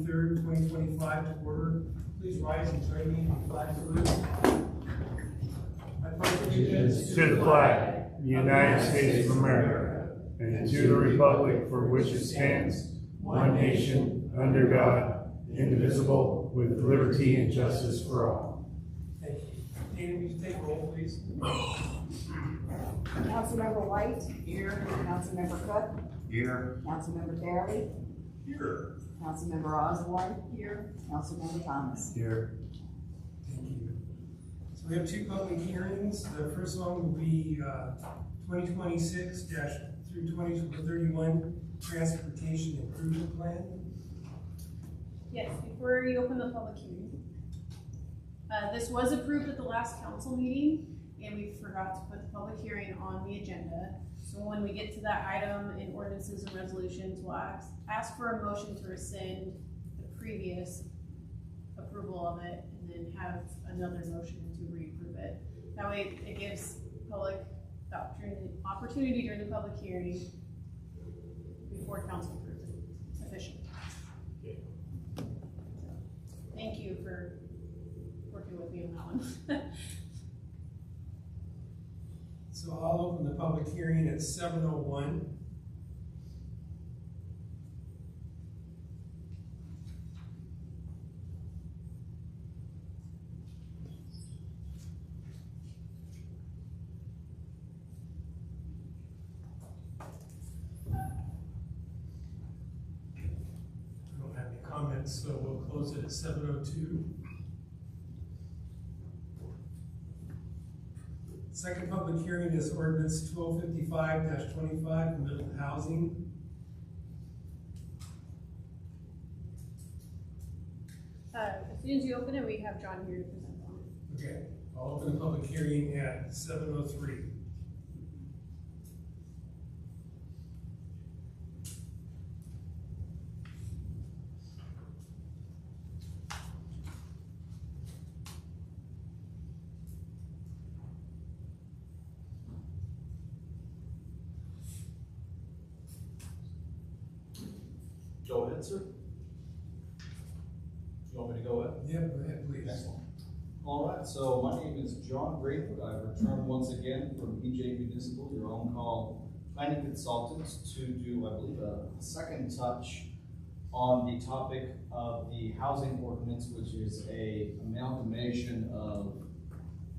23rd, 2025 to order. Please rise and join me in the flag salute. I pledge allegiance To the flag, United States of America, and to the republic for which it stands, one nation, under God, indivisible, with liberty and justice for all. Thank you. Dana, will you take roll, please? Councilmember White. Here. Councilmember Cook. Here. Councilmember Terry. Here. Councilmember Osborne. Here. Councilmember Thomas. Here. Thank you. So we have two public hearings. The first one will be 2026 through 2031 Transportation Improvement Plan. Yes, before you open the public hearing. This was approved at the last council meeting, and we forgot to put the public hearing on the agenda. So when we get to that item in ordinances and resolutions, we'll ask for a motion to rescind the previous approval of it, and then have another motion to reapprove it. That way it gives public the opportunity during the public hearing before council approves it officially. So, thank you for working with me on that one. So I'll open the public hearing at 7:01. I don't have any comments, so we'll close it at 7:02. Second public hearing is ordinance 1255-25, middle housing. As soon as you open it, we have John here to present on it. Okay, I'll open the public hearing at 7:03. Go ahead, sir. You want me to go ahead? Yeah, go ahead, please. Excellent. All right, so my name is John Greenwood. I've returned once again from EJ Municipal, your on-call planning consultant, to do, I believe, a second touch on the topic of the housing ordinance, which is a amalgamation of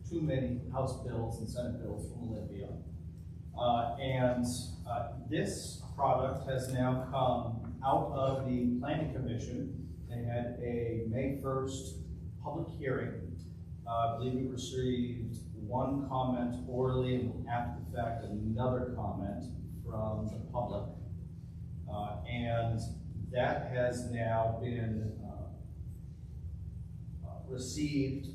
too many House bills and Senate bills from Olympia. This product has now come out of the Planning Commission. They had a May 1st public hearing. I believe we received one comment orally, and after the fact, another comment from the public. And that has now been received,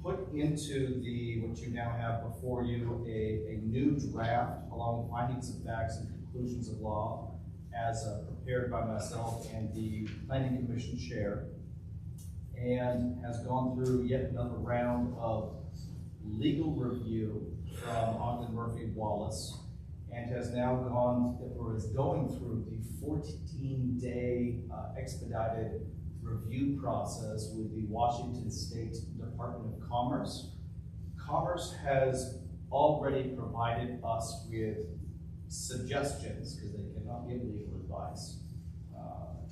put into what you now have before you, a new draft along with findings of facts and conclusions of law, as prepared by myself and the Planning Commission chair, and has gone through yet another round of legal review from Ogden Murphy Wallace, and has now is going through the 14-day expedited review process with the Washington State Department of Commerce. Commerce has already provided us with suggestions, because they cannot give legal advice.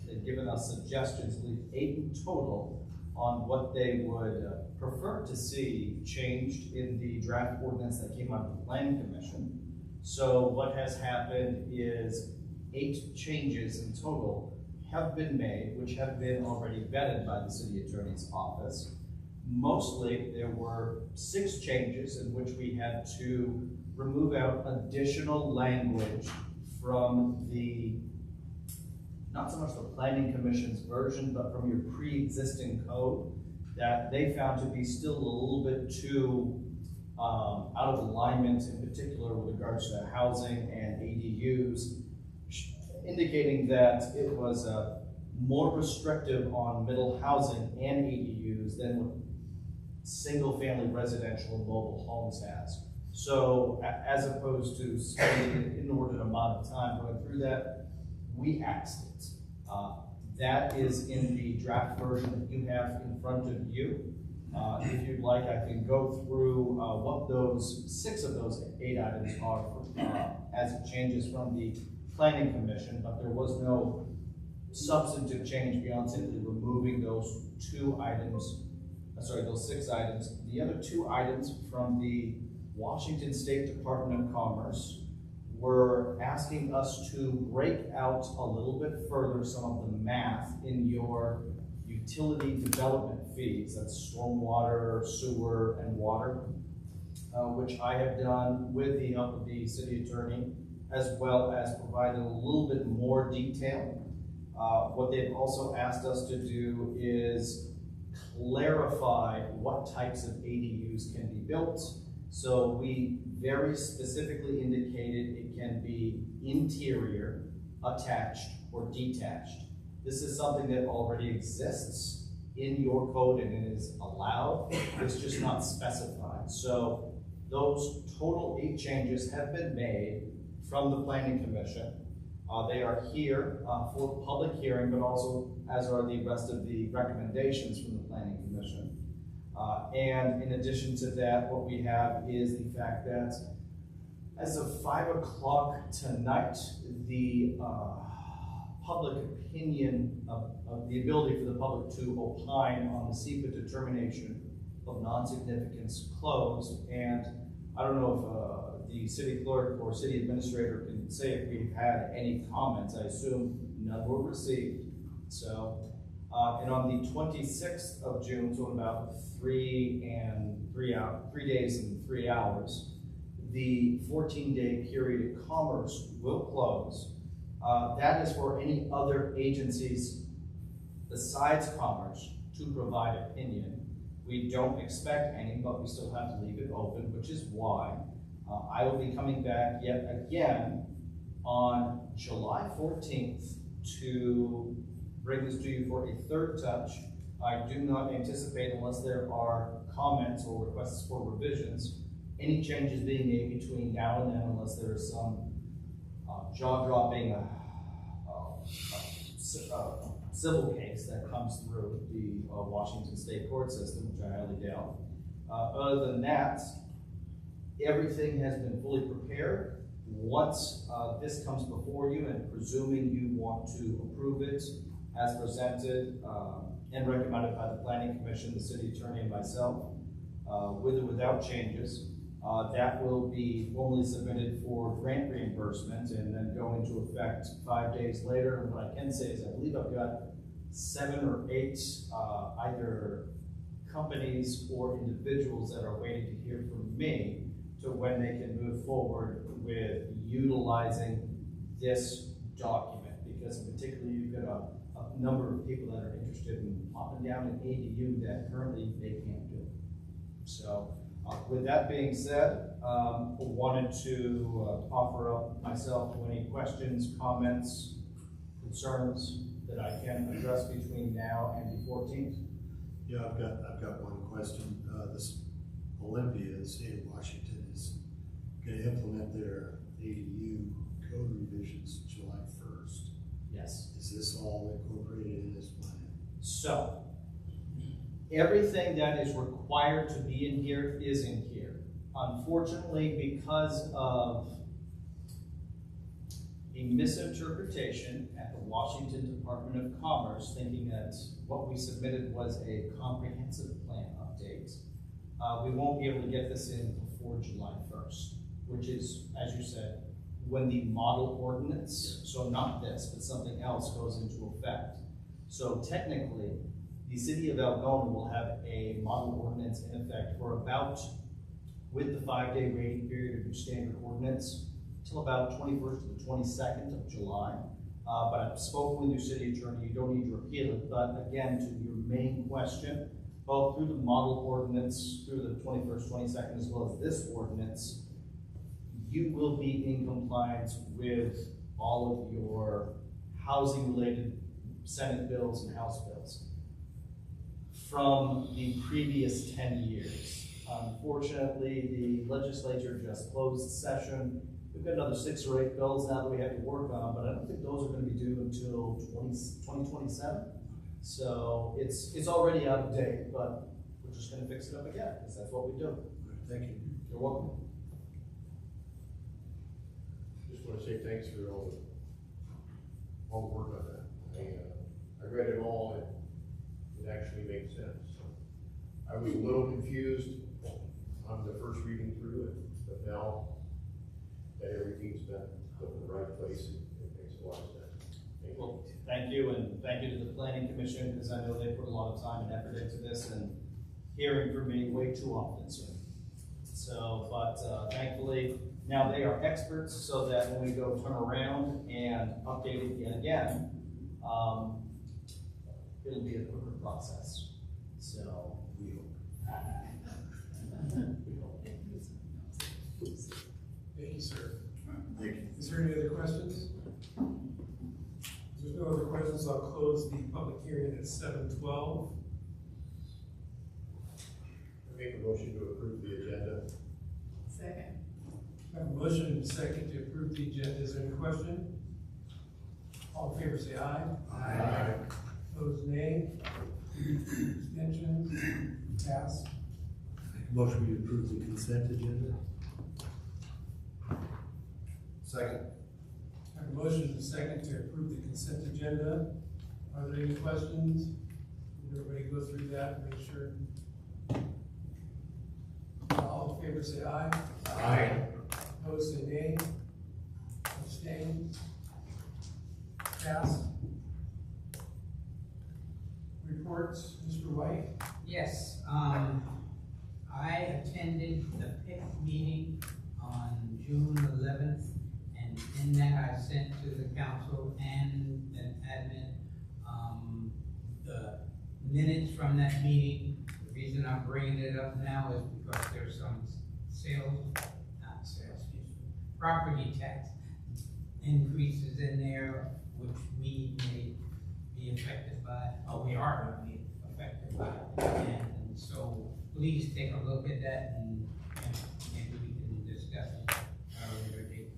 They've given us suggestions, I believe 8 in total, on what they would prefer to see changed in the draft ordinance that came out of the Planning Commission. So what has happened is 8 changes in total have been made, which have been already vetted by the City Attorney's Office. Mostly, there were 6 changes in which we had to remove out additional language from not so much the Planning Commission's version, but from your pre-existing code, that they found to be still a little bit too out of alignment, in particular with regards to housing and ADUs, indicating that it was more restrictive on middle housing and ADUs than what single-family residential and mobile homes has. So as opposed to spending an inordinate amount of time going through that, we axed it. That is in the draft version that you have in front of you. If you'd like, I can go through what those 6 of those 8 items are as it changes from the Planning Commission, but there was no substantive change beyond simply removing those 2 items, those 6 items. The other 2 items from the Washington State Department of Commerce were asking us to break out a little bit further some of the math in your utility development fees. That's stormwater, sewer, and water, which I have done with the help of the city attorney, as well as provided a little bit more detail. What they've also asked us to do is clarify what types of ADUs can be built. So we very specifically indicated it can be interior, attached, or detached. This is something that already exists in your code and it is allowed. It's just not specified. So those total 8 changes have been made from the Planning Commission. They are here for public hearing, but also as are the rest of the recommendations from the Planning Commission. And in addition to that, what we have is the fact that as of 5 o'clock tonight, the public opinion of the ability for the public to opine on the SEPA determination of non-significance closed. And I don't know if the city clerk or city administrator can say if we've had any comments. I assume none were received. So, and on the 26th of June, so in about 3 days and 3 hours, the 14-day period of commerce will close. That is for any other agencies besides commerce to provide opinion. We don't expect any, but we still have to leave it open, which is why I will be coming back yet again on July 14th to bring this to you for a 3rd touch. I do not anticipate, unless there are comments or requests for revisions, any changes being made between now and then, unless there is some jaw-dropping civil case that comes through the Washington State court system, which I highly doubt. Other than that, everything has been fully prepared. Once this comes before you, and presuming you want to approve it as presented and recommended by the Planning Commission, the city attorney, and myself, with or without changes, that will be formally submitted for grant reimbursement and then go into effect 5 days later. And what I can say is I believe I've got 7 or 8 either companies or individuals that are waiting to hear from me to when they can move forward with utilizing this document. Because particularly you've got a number of people that are interested in popping down an ADU that currently they can't do. So with that being said, wanted to offer up myself to any questions, comments, concerns that I can address between now and the 14th. Yeah, I've got one question. This Olympia, the state of Washington, is going to implement their ADU code revisions July 1st. Yes. Is this all incorporated in this plan? So, everything that is required to be in here is in here. Unfortunately, because of a misinterpretation at the Washington Department of Commerce, thinking that what we submitted was a comprehensive plan update, we won't be able to get this in before July 1st, which is, as you said, when the model ordinance, so not this, but something else, goes into effect. So technically, the city of Algona will have a model ordinance in effect for about, with the 5-day waiting period of your standard ordinance, till about 21st to the 22nd of July. But I've spoken with your city attorney, you don't need to repeal it, but again, to your main question, both through the model ordinance, through the 21st, 22nd, as well as this ordinance, you will be in compliance with all of your housing-related Senate bills and House bills from the previous 10 years. Unfortunately, the legislature just closed session we've got another 6 or 8 bills now that we have to work on, but I don't think those are gonna be due until 2027. So it's already out of date, but we're just gonna fix it up again, because that's what we do. Thank you. You're welcome. Just want to say thanks for all the work on that. I read it all and it actually makes sense. I was a little confused on the first reading through it, but now that everything's been put in the right place, it makes a lot of sense. Thank you. Well, thank you, and thank you to the planning commission, because I know they put a lot of time and effort into this, and hearing from me way too often, sir. So, but thankfully, now they are experts, so that when we go turn around and update it again, it'll be a quicker process. So, We hope. Thank you, sir. Thank you. Is there any other questions? If there's no other questions, I'll close the public hearing at 7:12. I make a motion to approve the agenda. Second. I have a motion and a second to approve the agenda. Is there any question? All in favor, say aye. Aye. Opposed, nay. Abstentions? Pass. Motion to approve the consent agenda. Second. I have a motion and a second to approve the consent agenda. Are there any questions? Did everybody go through that and make sure? All in favor, say aye. Aye. Opposed, say nay. Abstain. Pass. Reports, Mr. White? Yes, I attended the PIC meeting on June 11th, and in that I sent to the council and an admin, the minutes from that meeting. The reason I'm bringing it up now is because there's some property tax increases in there, which we may be affected by, we are gonna be affected by. And so please take a look at that and maybe we can discuss it at a later date.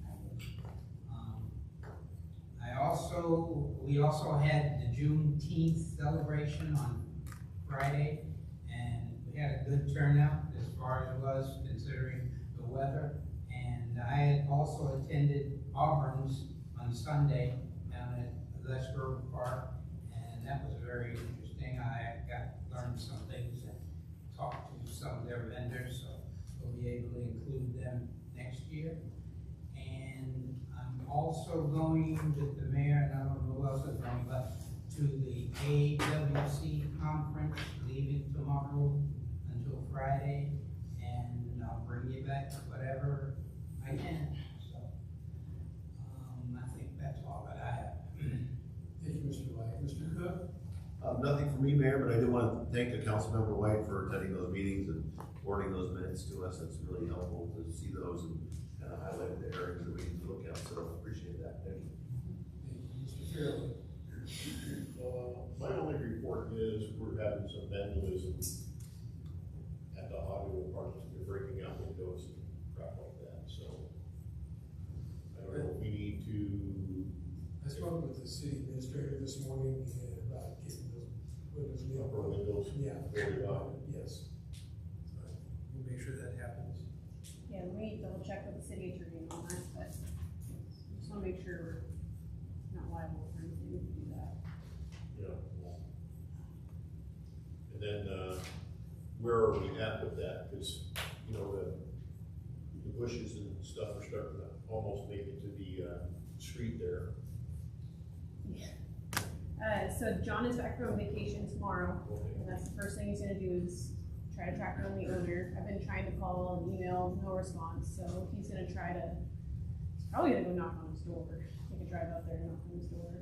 We also had the Juneteenth celebration on Friday, and we had a good turnout as far as it was considering the weather. And I had also attended Auburn's on Sunday down at Les Grove Park, and that was very interesting. I learned some things and talked to some of their vendors, so we'll be able to include them next year. And I'm also going with the mayor, and I don't know who else is going, but to the AWC conference, leaving tomorrow until Friday, and I'll bring you back whatever I can. So, I think that's all that I have. Thank you, Mr. White. Mr. Cook? Nothing for me, Mayor, but I do want to thank the Councilmember White for attending those meetings and forwarding those minutes to us. It's really helpful to see those and kind of highlight the areas that we need to look at, so I appreciate that. Thank you. Thank you. Mr. Fairley? My only report is we're having some vandalism at the audio apartments. They're breaking out windows and crap like that, so I don't know if we need to. I spoke with the city administrator this morning about getting those windows Upper nailed. windows. Yeah. Very well. Yes. So we'll make sure that happens. Yeah, we need to double check with the city attorney on that, but just wanna make sure we're not liable for anything to do that. Yeah. And then, where are we at with that? Because, you know, the bushes and stuff are starting to almost make it to the, street there. So John is back from vacation tomorrow, and that's the first thing he's gonna do is try to track down the owner. I've been trying to call and email, no response, so he's gonna he's probably gonna go knock on his door. Take a drive out there and knock on his door.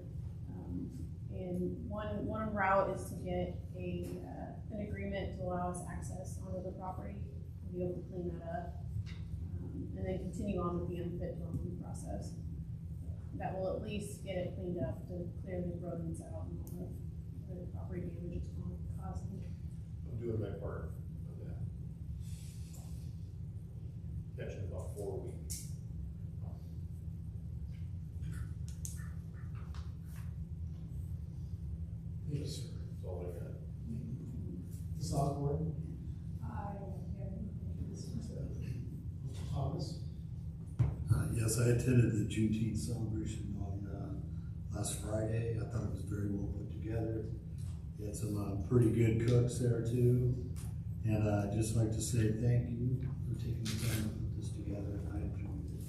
And one route is to get an agreement to allow us access onto the property, to be able to clean that up. And then continue on with the unfit dwelling process. That will at least get it cleaned up to clear the rodents out and all the property damage it's causing. I'm doing my part on that. Catching about 4 weeks. Ms. Algona? Mr. Thomas? Yes, I attended the Juneteenth celebration on, last Friday. I thought it was very well put together. You had some, pretty good cooks there too. And I'd just like to say thank you for taking the time to put this together. I enjoyed it.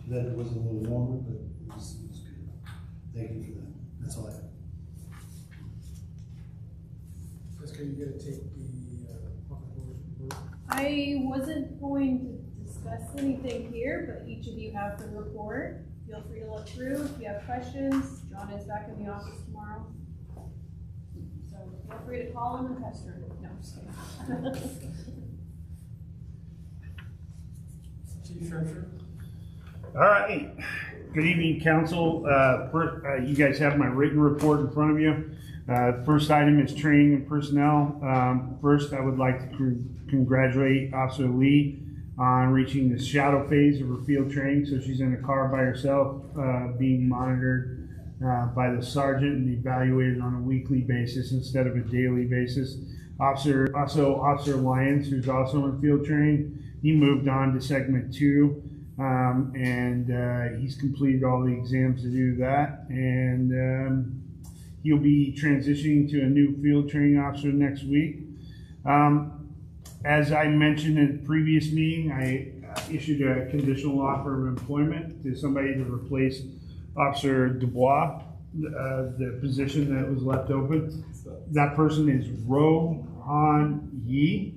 Too bad it wasn't a little warmer, but it was good. Thank you for that. That's all I have. Jessica, you gonna take the, public works report? I wasn't going to discuss anything here, but each of you have the report. Feel free to look through. If you have questions, John is back in the office tomorrow. So feel free to call him and pester him. No, I'm just kidding. Chief Treasurer? All right. Good evening, council. First, you guys have my written report in front of you. First item is training and personnel. First, I would like to congratulate Officer Lee on reaching the shadow phase of her field training. So she's in a car by herself, being monitored by the sergeant and evaluated on a weekly basis instead of a daily basis. Officer Lyons, who's also in field training, he moved on to segment 2. And he's completed all the exams to do that, and he'll be transitioning to a new field training officer next week. As I mentioned in the previous meeting, I issued a conditional offer of employment to somebody to replace Officer Dubois, the position that was left open. That person is Rohan Yi.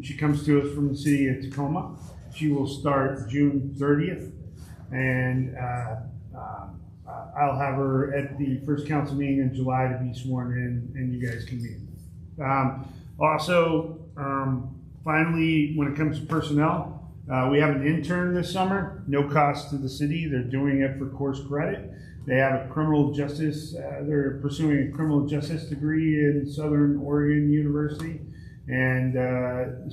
She comes to us from the city of Tacoma. She will start June 30th, and I'll have her at the first council meeting in July to be sworn in, and you guys can meet. Finally, when it comes to personnel, we have an intern this summer, no cost to the city. They're doing it for course credit. They have a criminal justice, they're pursuing a criminal justice degree in Southern Oregon University. And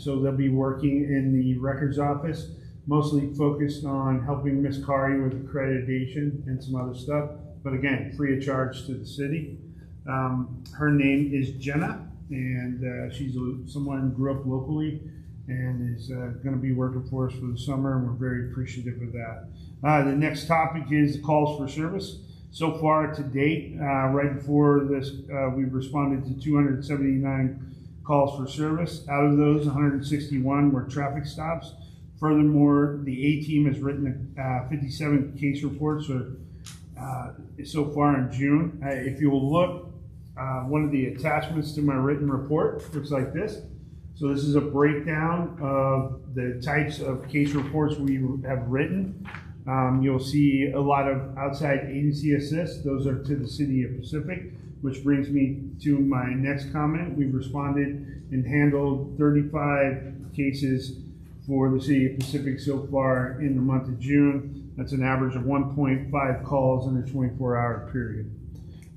so they'll be working in the records office, mostly focused on helping Miss Kari with accreditation and some other stuff. But again, free of charge to the city. Her name is Jenna, and she's someone who grew up locally and is going to be working for us for the summer, and we're very appreciative of that. The next topic is calls for service. So far to date, right before this, we've responded to 279 calls for service. Out of those, 161 were traffic stops. Furthermore, the A team has written 57 case reports so far in June. If you will look, one of the attachments to my written report looks like this. So this is a breakdown of the types of case reports we have written. You'll see a lot of outside agency assist. Those are to the city of Pacific, which brings me to my next comment. We've responded and handled 35 cases for the city of Pacific so far in the month of June. That's an average of 1.5 calls in a 24-hour period.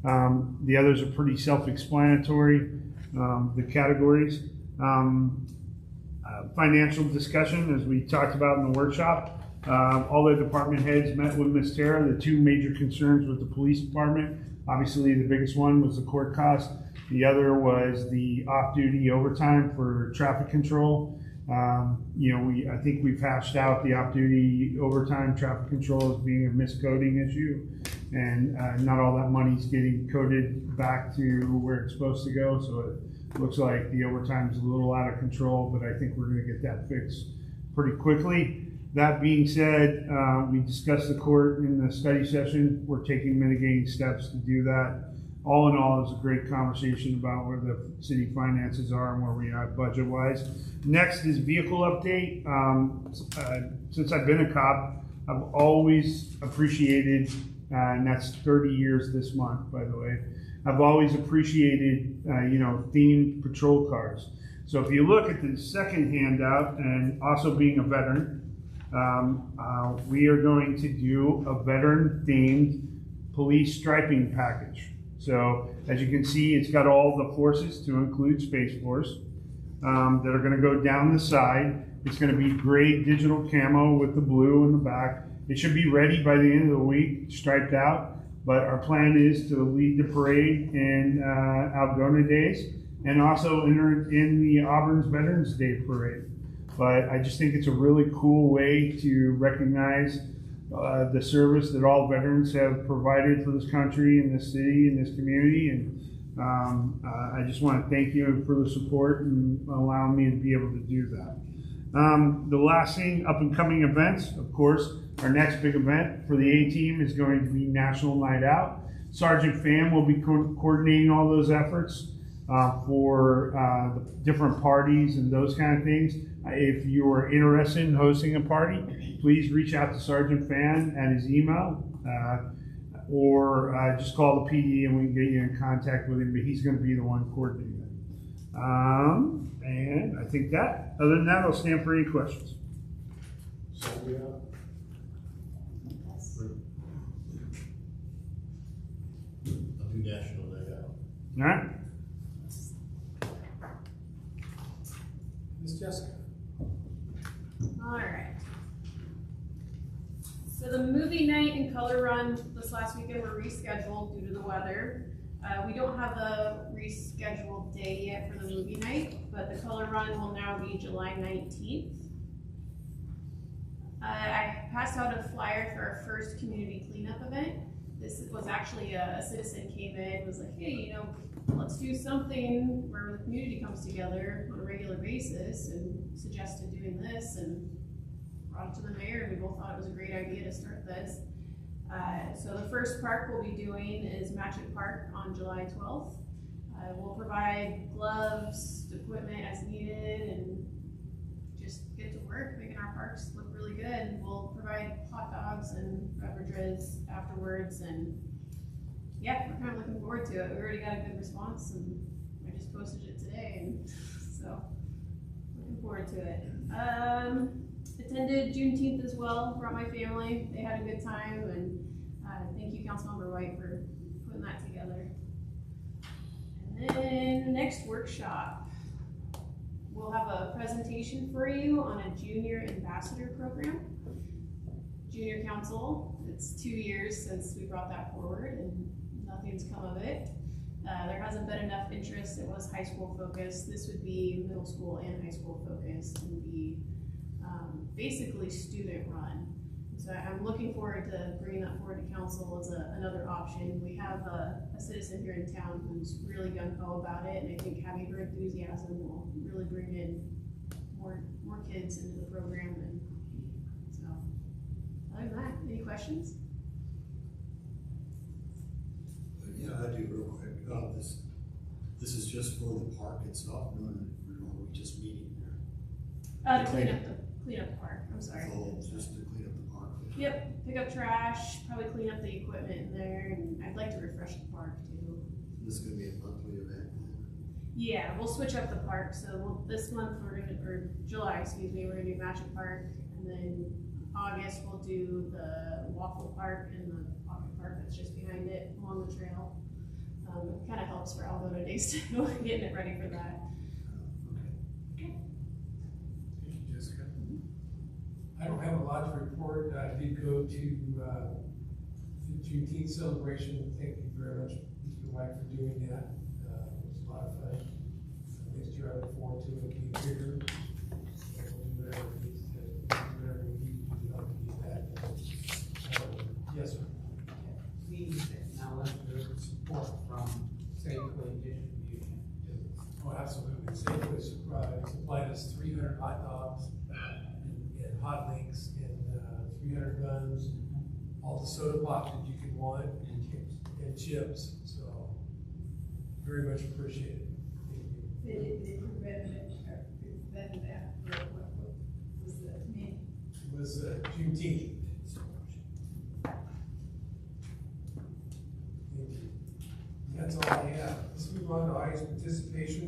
The others are pretty self-explanatory, the categories. Financial discussion, as we talked about in the workshop. All the department heads met with Ms. Tara. The two major concerns with the police department, obviously the biggest one was the court cost. The other was the off-duty overtime for traffic control. I think we've hashed out the off-duty overtime traffic control as being a miscoding issue, and not all that money's getting coded back to where it's supposed to go. So it looks like the overtime is a little out of control, but I think we're going to get that fixed pretty quickly. That being said, we discussed the court in the study session. We're taking mitigating steps to do that. All in all, it was a great conversation about where the city finances are and where we are budget-wise. Next is vehicle update. Since I've been a cop, I've always appreciated, and that's 30 years this month, by the way, I've always appreciated, themed patrol cars. So if you look at the second handout, and also being a veteran, we are going to do a veteran-themed police striping package. So as you can see, it's got all the forces to include Space Force that are going to go down the side. It's going to be gray digital camo with the blue in the back. It should be ready by the end of the week, striped out. but our plan is to lead the parade in Algona Days and also in the Auburn's Veterans Day Parade. But I just think it's a really cool way to recognize the service that all veterans have provided for this country and this city and this community. And I just want to thank you for the support and allowing me to be able to do that. The last thing, up and coming events, of course, our next big event for the A-Team is going to be National Night Out. Sergeant Pham will be coordinating all those efforts for the different parties and those kind of things. If you are interested in hosting a party, please reach out to Sergeant Pham at his email, or just call the PD and we can get you in contact with him, but he's going to be the one coordinating it. And I think that, other than that, I'll stand for any questions. So we are. I'll do National Night Out. All right? Ms. Jessica? All right. So the movie night and color run this last weekend were rescheduled due to the weather. We don't have the rescheduled day yet for the movie night, but the color run will now be July 19th. I passed out a flyer for our first community cleanup event. This was actually a citizen came in, was like, hey, you know, let's do something where the community comes together on a regular basis, and suggested doing this and brought it to the mayor, and we both thought it was a great idea to start this. So the first park we'll be doing is Matchett Park on July 12th. We'll provide gloves, equipment as needed, and just get to work making our parks look really good. We'll provide hot dogs and beverages afterwards, and yeah, we're kind of looking forward to it. We already got a good response, and I just posted it today, and so looking forward to it. Attended Juneteenth as well, brought my family. They had a good time, and thank you, Councilmember White, for putting that together. And then next workshop, we'll have a presentation for you on a junior ambassador program. Junior Council, it's 2 years since we brought that forward, and nothing's come of it. There hasn't been enough interest. It was high school focused. This would be middle school and high school focused, and be basically student run. So I'm looking forward to bringing that forward to council as another option. We have a citizen here in town who's really gung-ho about it, and I think having her enthusiasm will really bring in more kids into the program. And so, other than that, any questions? Yeah, I do real quick. This is just for the park itself, no, we're just meeting here. To clean up the park, I'm sorry. So just to clean up the park. Yep, pick up trash, probably clean up the equipment in there, and I'd like to refresh the park too. This is gonna be a monthly event. Yeah, we'll switch up the park. So this month or July, excuse me, we're gonna do Matchett Park, and then August we'll do the Waffle Park and the Pocket Park that's just behind it along the trail. It kind of helps for Algona Days too, getting it ready for that. Thank you, Jessica. I don't have a lot to report. I did go to the Juneteenth celebration. Thank you very much, Mr. White, for doing that. It was a lot of fun. Next year I look forward to it being bigger. We'll do whatever we need to help get that. Yes, sir. Please acknowledge the support from Safeway Distribution. Oh, absolutely. Safeway supplied us 300 hot dogs and hot links and 300 buns, all the soda pop that you could want, and chips. So, very much appreciated. Thank you. They prevented that, what was the name? It was Juneteenth. Thank you. That's all I have. Let's move on to audience participation.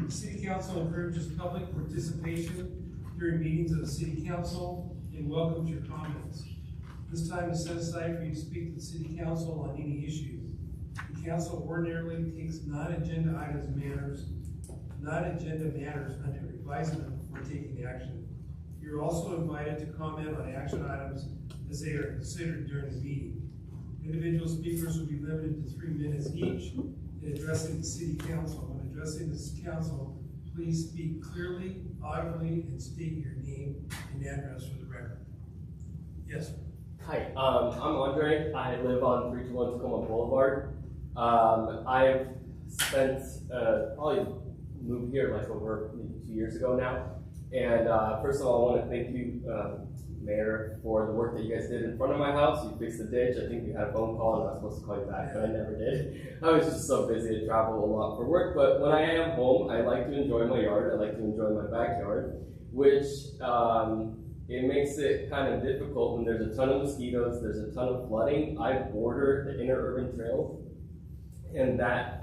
The City Council encourages public participation during meetings of the City Council and welcomes your comments. This time is set aside for you to speak to the City Council on any issue. The Council ordinarily takes non-agenda matters under advisement before taking action. You're also invited to comment on action items as they are considered during the meeting. Individual speakers will be limited to 3 minutes each in addressing the city council. When addressing this council, please speak clearly, audibly, and state your name and address for the record. Yes, sir. Hi, I'm Andre. I live on 321 Tacoma Boulevard. I've spent, probably moved here like over maybe 2 years ago now. And first of all, I want to thank you, Mayor, for the work that you guys did in front of my house. You fixed the ditch. I think we had a phone call and I was supposed to call you back, but I never did. I was just so busy to travel a lot for work. But when I am home, I like to enjoy my yard. I like to enjoy my backyard, which it makes it kind of difficult when there's a ton of mosquitoes, there's a ton of flooding. I border the inner urban trail, and that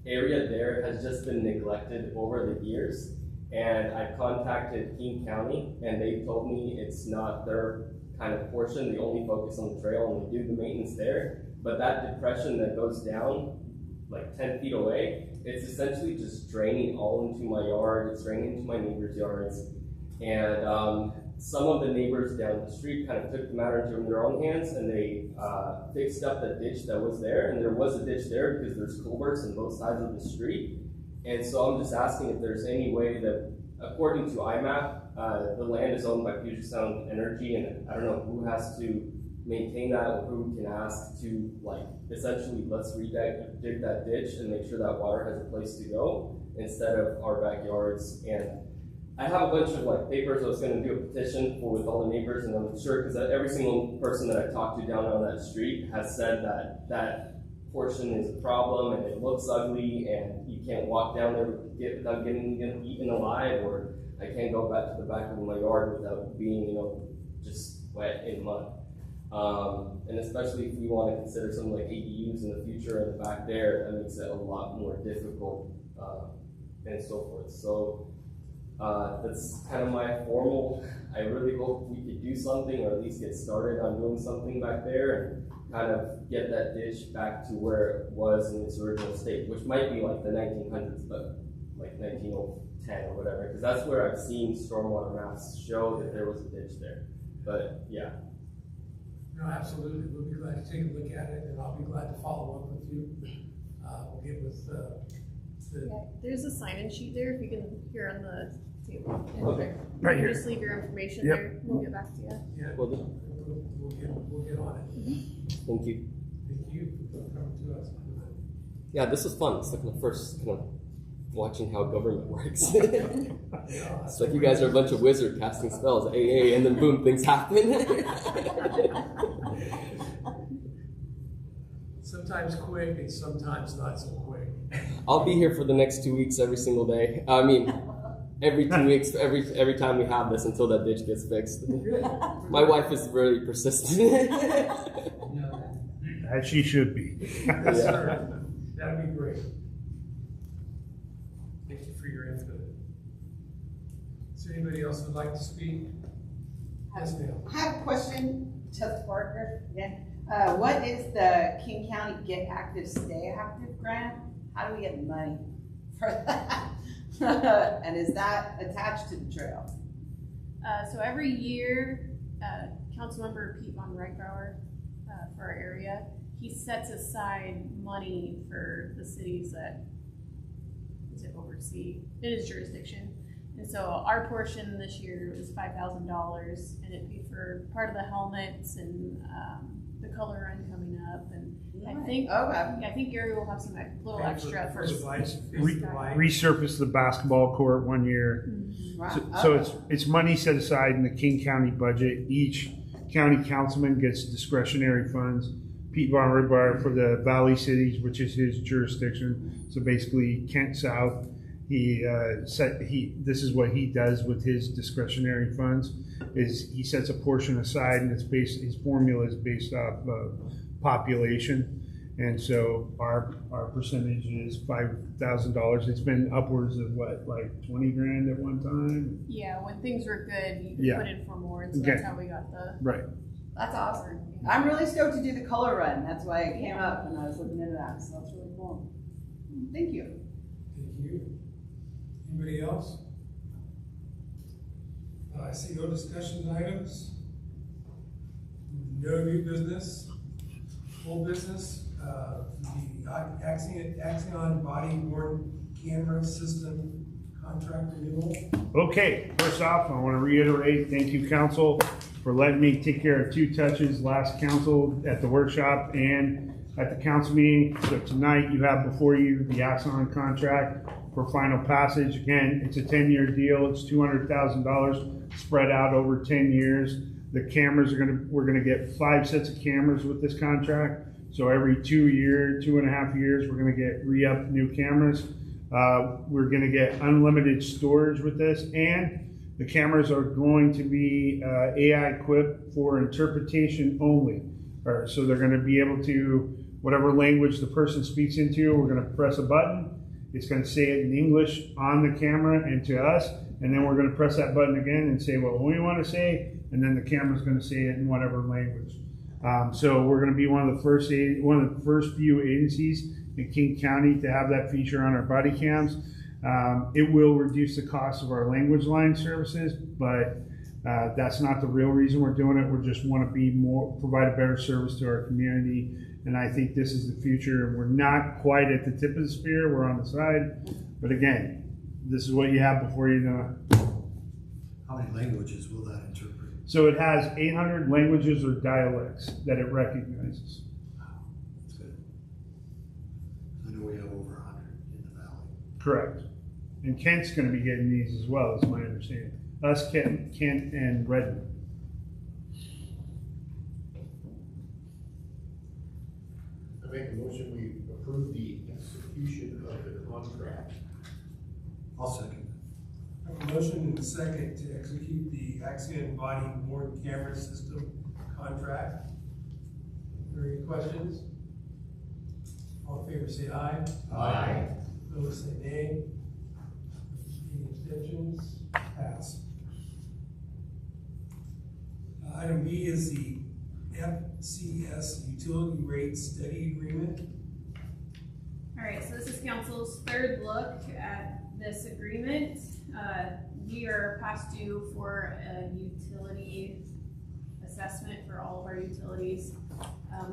area there has just been neglected over the years. And I contacted King County, and they told me it's not their kind of portion. They only focus on the trail and they do the maintenance there. But that depression that goes down like 10 feet away, it's essentially just draining all into my yard. It's draining into my neighbors' yards. And some of the neighbors down the street kind of took the matter into their own hands, and they fixed up the ditch that was there. And there was a ditch there because there's culverts on both sides of the street. And so I'm just asking if there's any way that, according to IMAP, the land is owned by Puget Sound Energy, and I don't know who has to maintain that or who we can ask to, like, essentially let's dig that ditch and make sure that water has a place to go instead of our backyards. And I have a bunch of like papers I was going to do a petition for with all the neighbors, and I'm sure because every single person that I talked to down on that street has said that that portion is a problem and it looks ugly and you can't walk down there without getting eaten alive, or I can't go back to the back of my yard without being, just wet in mud. And especially if we want to consider something like ADUs in the future in the back there, that makes it a lot more difficult and so forth. So that's kind of my formal, I really hope we could do something or at least get started on doing something back there and kind of get that ditch back to where it was in its original state, which might be like the 1900s, but like 1910 or whatever, because that's where I've seen stormwater maps show that there was a ditch there. But yeah. No, absolutely. We'll be glad to take a look at it, and I'll be glad to follow up with you. We'll get with There's a sign-in sheet there if you can hear on the table. Okay. Right here. Just leave your information Yep. there. We'll get back to you. Yeah, Well, then, we'll get on it. thank you. Thank you for coming to us. Yeah, this was fun. It's like my first kind of watching how government works. Yeah, It's like you guys are a bunch of wizards casting spells, AA, and then boom, things happen. sometimes quick and sometimes not so quick. I'll be here for the next 2 weeks every single day. I mean, every 2 weeks, every time we have this until that ditch gets fixed. My wife is really persistent. As she should be. Yes, sir. That'd be great. Thank you for your input. Is there anybody else who'd like to speak? Yes, ma'am. I have a question, Justin Parker. Yeah. What is the King County Get Active, Stay Active grant? How do we get money for that? And is that attached to the trail? So every year, Councilmember Pete Von Reichbauer for our area, he sets aside money for the cities that oversee in his jurisdiction. And so our portion this year was $5,000, and it paid for part of the helmets and the color run coming up. And I think Gary will have some little extra for Resurface the basketball court one year. Wow. So it's money set aside in the King County budget. Each county councilman gets discretionary funds. Pete Von Reichbauer for the Valley Cities, which is his jurisdiction. So basically Kent South. This is what he does with his discretionary funds, is he sets a portion aside, and his formula is based off population. And so our percentage is $5,000. It's been upwards of like 20 grand at one time. Yeah, when things were good, you could put in for more, and so Okay. that's how we got the Right. That's awesome. I'm really stoked to do the color run. That's why it came up and I was looking into that. So that's really cool. Thank you. Thank you. Anybody else? I see no discussion items. No new business. Old business, the Axion body worn camera system contract renewal. Okay, first off, I want to reiterate, thank you, council, for letting me take care of 2 touches last council at the workshop and at the council meeting. So tonight you have before you the Axon contract for final passage. Again, it's a 10-year deal. It's $200,000 spread out over 10 years. The cameras we're gonna get 5 sets of cameras with this contract. So every 2.5 years, we're gonna get re-up new cameras. We're gonna get unlimited storage with this, and the cameras are going to be AI equipped for interpretation only. So they're gonna be able to, whatever language the person speaks into, we're gonna press a button. It's gonna say it in English on the camera and to us, and then we're gonna press that button again and say what we wanna say, and then the camera's gonna say it in whatever language. So we're gonna be one of the first few agencies in King County to have that feature on our body cams. It will reduce the cost of our language line services, but that's not the real reason we're doing it. We just want to provide a better service to our community, and I think this is the future. We're not quite at the tip of the spear, we're on the side, but again, this is what you have before you know it. How many languages will that interpret? So it has 800 languages or dialects that it recognizes. That's good. I know we have over 100 in the valley. Correct. And Kent's going to be getting these as well, is my understanding. Us, Kent, and Redmond. I make a motion, we approve the execution of the contract. I'll second. I have a motion and a second to execute the Axion body worn camera system contract. Are there any questions? All in favor say aye. Aye. Those say nay. Any abstentions? Pass. Item B is the FCS utility rate study agreement. All right, so this is council's 3rd look at this agreement. We are past due for a utility assessment for all of our utilities.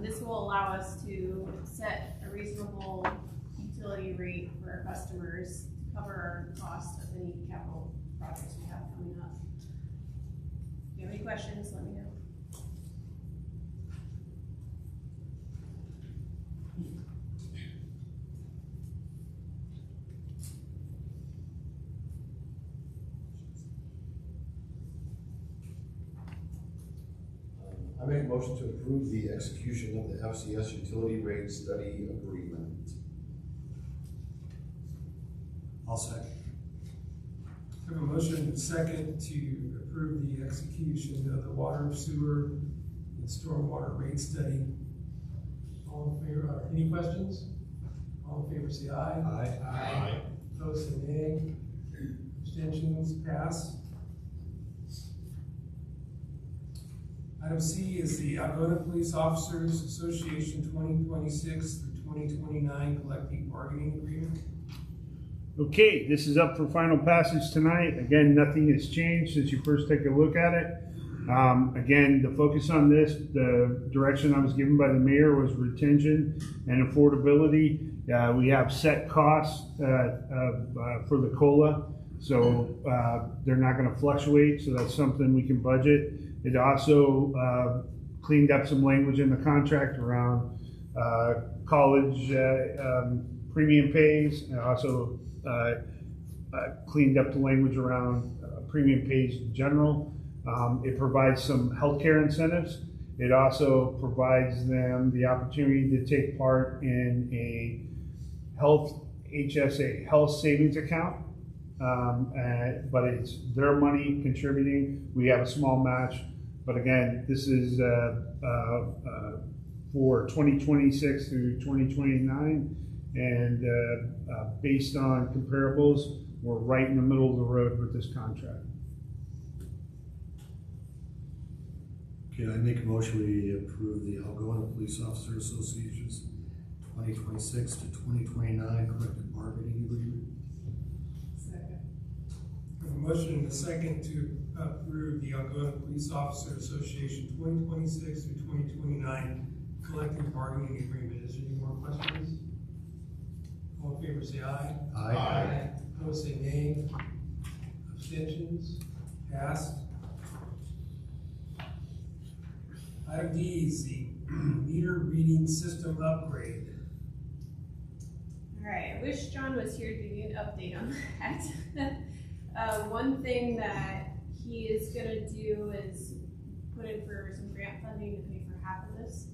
This will allow us to set a reasonable utility rate for our customers to cover our cost of any capital projects we have coming up. If you have any questions, let me know. I make a motion to approve the execution of the FCS utility rate study agreement. I'll second. I have a motion and a second to approve the execution of the water, sewer, and stormwater rate study. All in favor, any questions? All in favor say aye. Aye. Aye. Opposed say nay. Abstentions? Pass. Item C is the Algona Police Officers Association 2026 through 2029 collective bargaining agreement. Okay, this is up for final passage tonight. Again, nothing has changed since you first take a look at it. Again, the focus on this, the direction I was given by the mayor was retention and affordability. We have set costs for the COLA, so they're not going to fluctuate, so that's something we can budget. It also cleaned up some language in the contract around college premium pays, and also cleaned up the language around premium pays in general. It provides some healthcare incentives. It also provides them the opportunity to take part in a health HSA, health savings account. But it's their money contributing. We have a small match. But again, this is for 2026 through 2029. And based on comparables, we're right in the middle of the road with this contract. Okay, I make a motion we approve the Algona Police Officer Association's 2026 to 2029 collective bargaining agreement. Second. I have a motion and a second to approve the Algona Police Officer Association 2026 through 2029 collective bargaining agreement. Is there any more questions? All in favor, say aye. Aye. Opposed, say nay. Abstentions? Passed. Item D is the meter reading system upgrade. All right, I wish John was here to give you an update on that. One thing that he is gonna do is put in for some grant funding to pay for half of this.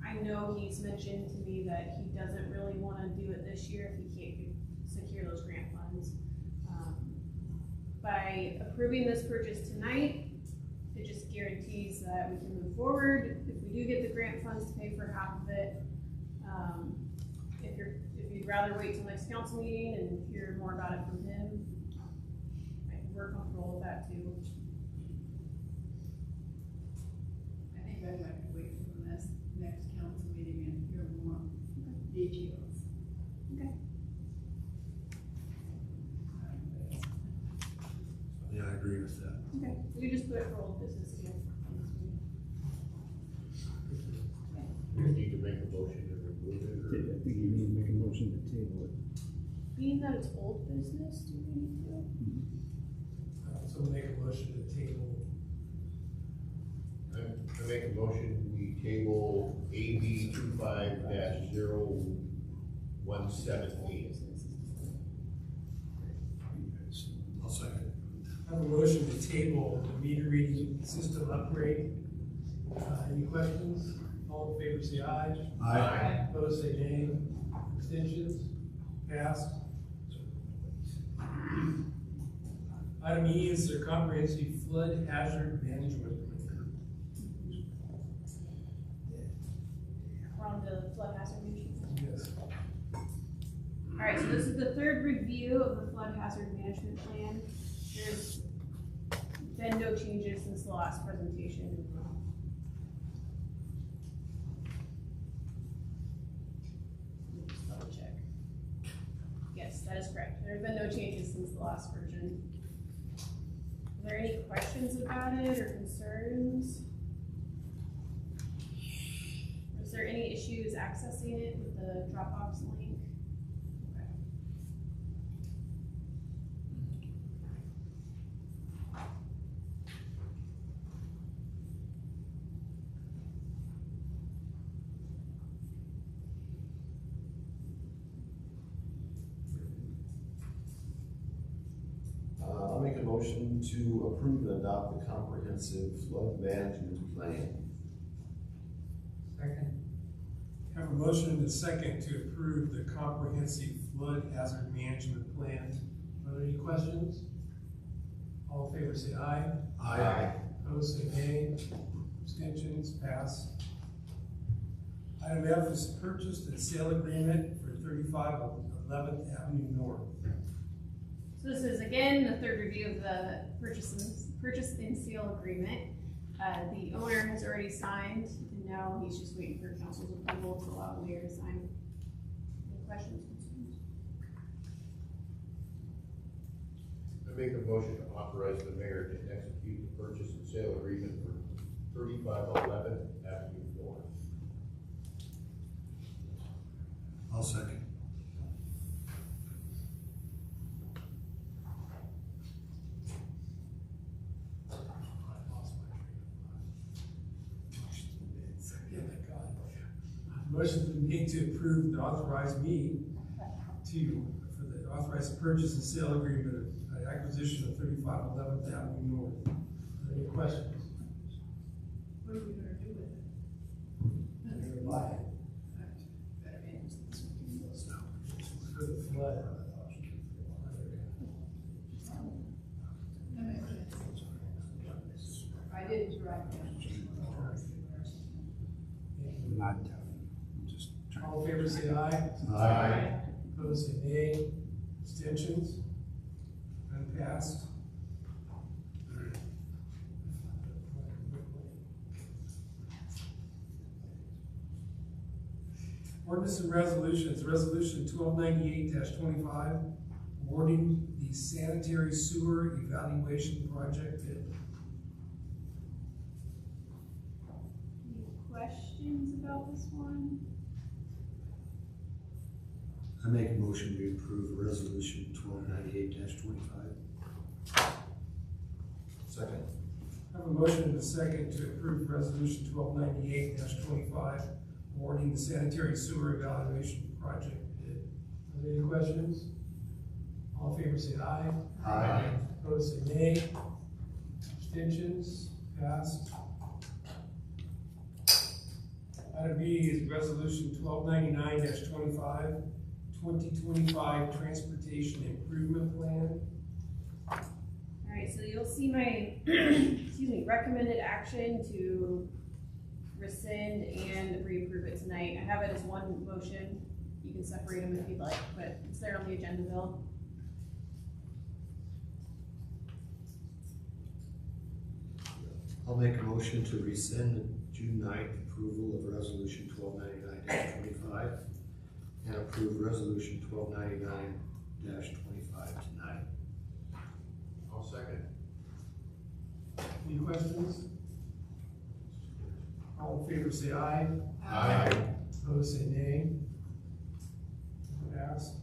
I know he's mentioned to me that he doesn't really wanna do it this year if he can't secure those grant funds. By approving this purchase tonight, it just guarantees that we can move forward. If we do get the grant funds to pay for half of it, if you'd rather wait till next council meeting and hear more about it from him, we're comfortable with that too. I think I'd like to wait for the next council meeting and hear more details. Okay. Yeah, I agree with that. Okay, we just put it for old business again. We need to make a motion to remove it, or? I think you need to make a motion to table it. Being that it's old business, do we need to? So make a motion to table. I make a motion, we table AB 25-0178. I'll second. I have a motion to table the meter reading system upgrade. Any questions? All in favor, say aye. Aye. Opposed, say nay. Abstentions? Passed. Item E is their comprehensive flood hazard management plan. We're on the flood hazard management. Yes. All right, so this is the third review of the flood hazard management plan. There's been no changes since the last presentation. Let me just double check. Yes, that is correct. There have been no changes since the last version. Are there any questions about it or concerns? Was there any issues accessing it with the Dropbox link? Okay. I'll make a motion to approve and adopt the comprehensive flood management plan. Second. Have a motion and a second to approve the comprehensive flood hazard management plan. Are there any questions? All in favor, say aye. Aye. Opposed, say nay. Abstentions? Pass. Item F is purchase and sale agreement for 35 11th Avenue North. So this is again the third review of the purchase and sale agreement. The owner has already signed, and now he's just waiting for council's approval to allow the mayor to sign. Any questions, concerns? I make a motion to authorize the mayor to execute the purchase and sale agreement for 3511 Avenue North. I'll second. Motion's been made to approve the authorized me for the authorized purchase and sale agreement of acquisition of 35 11th Avenue North. Are there any questions? What are we gonna do with it? They're gonna buy it. Better answer this one. For the flood. That makes sense. I didn't write down. Not telling. I'm just trying. All in favor, say aye. Aye. Opposed, say nay. Abstentions? None passed. Ordinance and resolutions, resolution 1298-25, awarding the sanitary sewer evaluation project bid. Any questions about this one? I make a motion to approve resolution 1298-25. Second. I have a motion and a second to approve resolution 1298-25, awarding the sanitary sewer evaluation project bid. Are there any questions? All in favor say aye. Aye. Opposed say nay. Abstentions? Passed. Item B is resolution 1299-25, 2025 Transportation Improvement Plan. Alright, so you'll see my, excuse me, recommended action to rescind and reapprove it tonight. I have it as one motion. You can separate them if you'd like, but it's there on the agenda, Bill. I'll make a motion to rescind the June 9th approval of resolution 1299-25 and approve resolution 1299-25 tonight. I'll second. Any questions? All in favor say aye. Aye. Opposed say nay. Passed.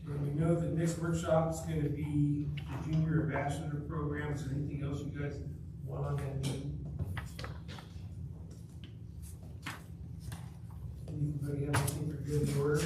And we know the next workshop is gonna be the junior ambassador program. Is there anything else you guys want on that meeting? Anybody have anything for good in order?